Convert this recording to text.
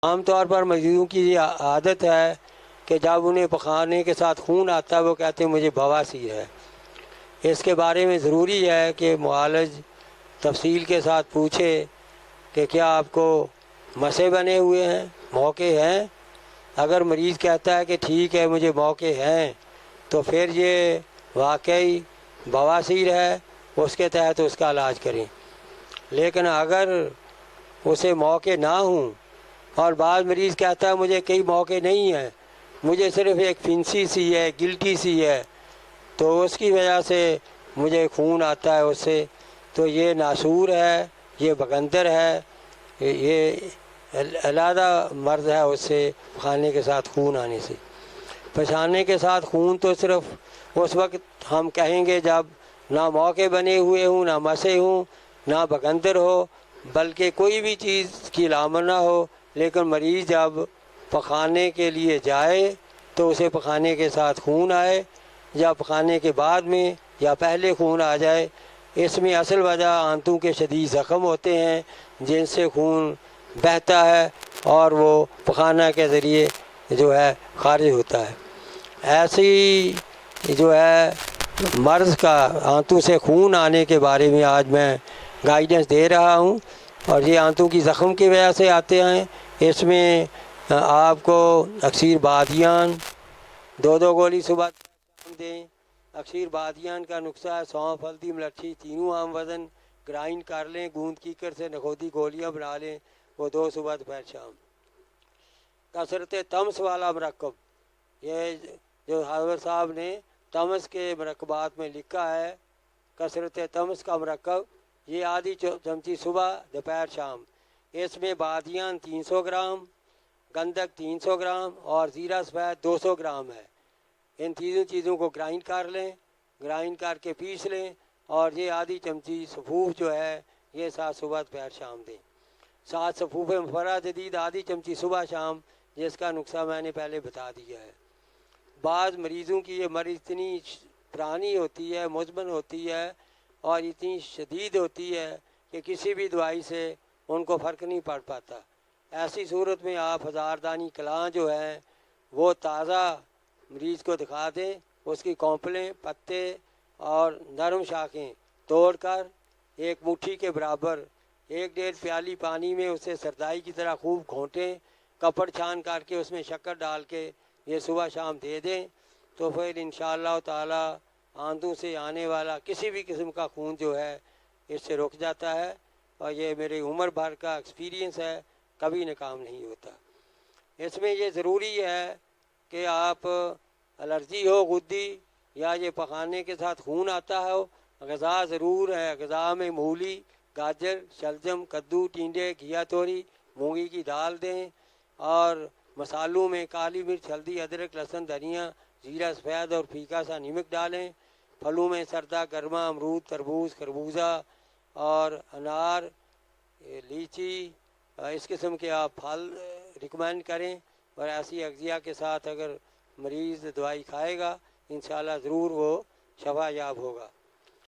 عام طور پر مریضوں کی یہ عادت ہے کہ جب انہیں پخانے کے ساتھ خون آتا ہے وہ کہتے ہیں مجھے بواسیر ہے۔ اس کے بارے میں ضروری ہے کہ معالج تفصیل کے ساتھ پوچھے کہ کیا آپ کو مسے بنے ہوئے ہیں، موقع ہیں۔ اگر مریض کہتا ہے کہ ٹھیک ہے مجھے موقع ہیں تو پھر یہ واقعی بواسیر ہے، اس کے تحت اس کا علاج کریں۔ لیکن اگر اسے موقع نہ ہوں اور بعض مریض کہتا ہے مجھے کئی موقع نہیں ہیں، مجھے صرف ایک فنسی سی ہے، گلٹی سی ہے، تو اس کی وجہ سے مجھے خون آتا ہے اس سے، تو یہ ناسور ہے، یہ بغندر ہے، یہ علیحدہ مرض ہے اس سے، پخانے کے ساتھ خون آنے سے۔ پچھانے کے ساتھ خون تو صرف اس وقت ہم کہیں گے جب نہ موقع بنے ہوئے ہوں، نہ مسے ہوں، نہ بغندر ہو، بلکہ کوئی بھی چیز کی علامت نہ ہو، لیکن مریض جب پخانے کے لیے جائے تو اسے پخانے کے ساتھ خون آئے، یا پخانے کے بعد میں یا پہلے خون آ جائے۔ اس میں اصل وجہ آنتوں کے شدید زخم ہوتے ہیں جن سے خون بہتا ہے اور وہ پخانہ کے ذریعے جو ہے خارج ہوتا ہے۔ ایسی جو ہے مرض کا آنتوں سے خون آنے کے بارے میں آج میں گائیڈنس دے رہا ہوں، اور یہ آنتوں کی زخم کی وجہ سے آتے ہیں۔ اس میں آپ کو اکسیر بادیان 2 گولی صبح دیں۔ اکسیر بادیان کا نسخہ ہے سونف، ہلدی، ملٹھی تینوں عام وزن گرائنڈ کر لیں، گوند کیکر سے نخودی گولیاں بنا لیں، وہ 2 صبح دوپہر شام۔ کثرت طمس والا مرکب، یہ جو حضرت صاحب نے طمس کے مرکبات میں لکھا ہے، کثرت طمس کا مرکب، یہ آدھی چمچی صبح دوپہر شام۔ اس میں بادیان 300 گرام، گندک 300 گرام اور زیرہ سفید 200 گرام ہے۔ ان تینوں چیزوں کو گرائنڈ کر لیں، گرائنڈ کر کے پیس لیں، اور یہ آدھی چمچی سفوف جو ہے یہ 7 صبح دوپہر شام دیں۔ 7 سفوف مفرہ جدید آدھی چمچی صبح شام، جس کا نسخہ میں نے پہلے بتا دیا ہے۔ بعض مریضوں کی یہ مرض اتنی پرانی ہوتی ہے، مزمن ہوتی ہے اور اتنی شدید ہوتی ہے کہ کسی بھی دوائی سے ان کو فرق نہیں پڑ پاتا۔ ایسی صورت میں آپ ہزاردانی کلاں جو ہے وہ تازہ مریض کو دکھا دیں، اس کی کونپلیں، پتے اور نرم شاخیں توڑ کر ایک مٹھی کے برابر 1.5 پیالی پانی میں اسے سردائی کی طرح خوب گھونٹیں، کپڑ چھان کر کے اس میں شکر ڈال کے یہ صبح شام دے دیں، تو پھر انشاءاللہ تعالی آنتوں سے آنے والا کسی بھی قسم کا خون جو ہے اس سے رک جاتا ہے، اور یہ میری عمر بھر کا ایکسپیرینس ہے، کبھی ناکام نہیں ہوتا۔ اس میں یہ ضروری ہے کہ آپ الرجی ہو غدی یا یہ پخانے کے ساتھ خون آتا ہو، غذا ضرور ہے، غذا میں مولی، گاجر، شلجم، کدو، ٹینڈے، گھیا توری، مونگی کی دال دیں، اور مسالوں میں کالی مرچ، ہلدی، ادرک، لہسن، دھنیا، زیرہ سفید اور پھیکا سا نمک ڈالیں۔ پھلوں میں سردہ گرما، امرود، تربوز، خربوزہ اور انار، لیچی، اس قسم کے آپ پھل ریکمینڈ کریں، اور ایسی اغذیہ کے ساتھ اگر مریض دوائی کھائے گا انشاءاللہ ضرور وہ شفا یاب ہوگا۔